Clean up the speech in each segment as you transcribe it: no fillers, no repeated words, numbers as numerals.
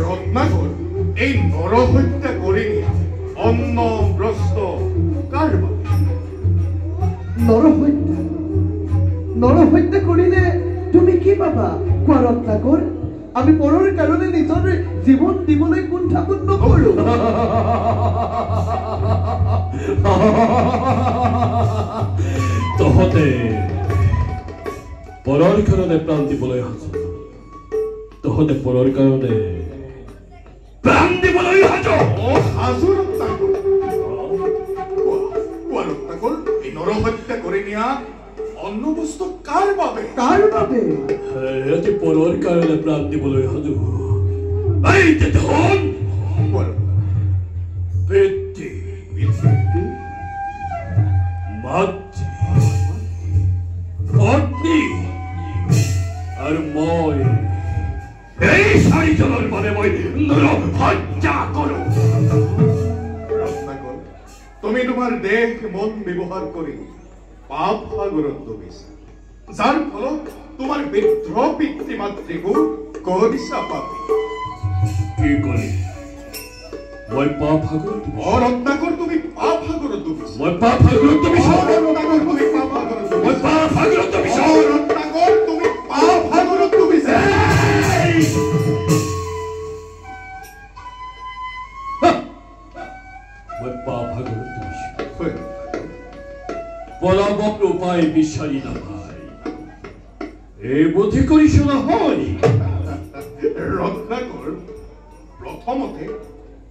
ৰত্নাকৰ এই নৰহত্যা কৰে নিয়ে অন্ন বস্ত্ৰ কাৰ নৰহত্যা কৰিলে তুমি কি পাবা কোৱা ৰত্নাকৰ? আমি পৰৰ কাৰণে নিজৰ জীৱন দিবলৈ কুণ্ঠাবোধ নকৰো। তহঁতে পৰৰ কাৰণে প্ৰাণ দিবলৈ সাজু, তহঁতে পৰৰ কাৰণে প্ৰাণ দিবলৈ সাজু। সাজু ৰত্নাকৰ, কোৱা ৰত্নাকৰ এই নৰহত্যা কৰে নিয়া অন্ন বস্ত্ৰ কাৰ বাবে? এটি পৰৰ কাৰণে প্ৰাণ দিবলৈ সাজু। এই ধন পিতৃ মাতৃ পত্নী আৰু মই, এই চাৰিজনৰ বাবে মই নৰহত্যা কৰো। ৰত্নাকৰ তুমি তোমাৰ দেহ মন ব্যবহাৰ কৰে পাপ সাগৰত ডুবিছা, যাৰ ফলত তোমাৰ বৃদ্ধ পিতৃমাতৃকো কৰিছা পাপী। কি কৰি মই পাপ সাগৰত? ৰত্নাকৰ তুমি পাপ সাগৰত ডুবিছা। মই পাপ সাগৰত ডুবিছো। ৰত্নাকৰ তুমি পাপ সাগৰত ডুবিছা। মই পাপ সাগৰত ডুবিছো। ৰত্নাকৰ তুমি পাপ সাগৰত ডুবিছা। মই পাপ সাগৰত ডুবিছো। পলাবক উপায় বিচাৰি নাপায়, এই বুদ্ধি কৰিছো নহয়। রত্নাকর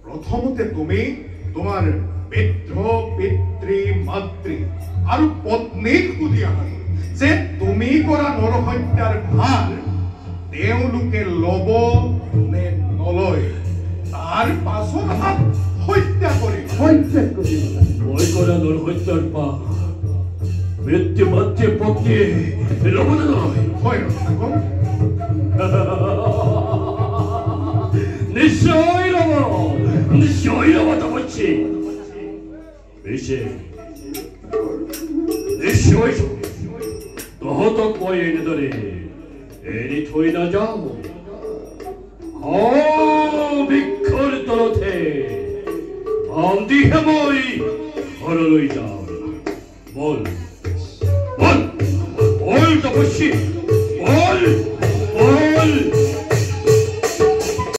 প্রথমতে তুমি তোমার বৃদ্ধ পিতৃ মাতৃ আর পত্নীক সুধি আহা যে তুমি করা নরহত্যার ভার তেওঁলোকে লব নে নলয়, তার পাছত হত্যা কৰি মই কৰা নৰহত্যাৰ পাপ পিতৃ মাতৃ পত্নীয়ে ল'ব নে নলয়? হয় রত্নাকর, নিশ্চয় ল'ব, নিশ্চয় ল'ব তপস্যী। পিছে নিশ্চয় তহঁতক মই এনেদৰে এৰি থৈ নাযাওঁ। বৃক্ষৰ তলতে বান্ধিহে মই ঘৰলৈ যাওঁ। বল বল বল তপস্যী।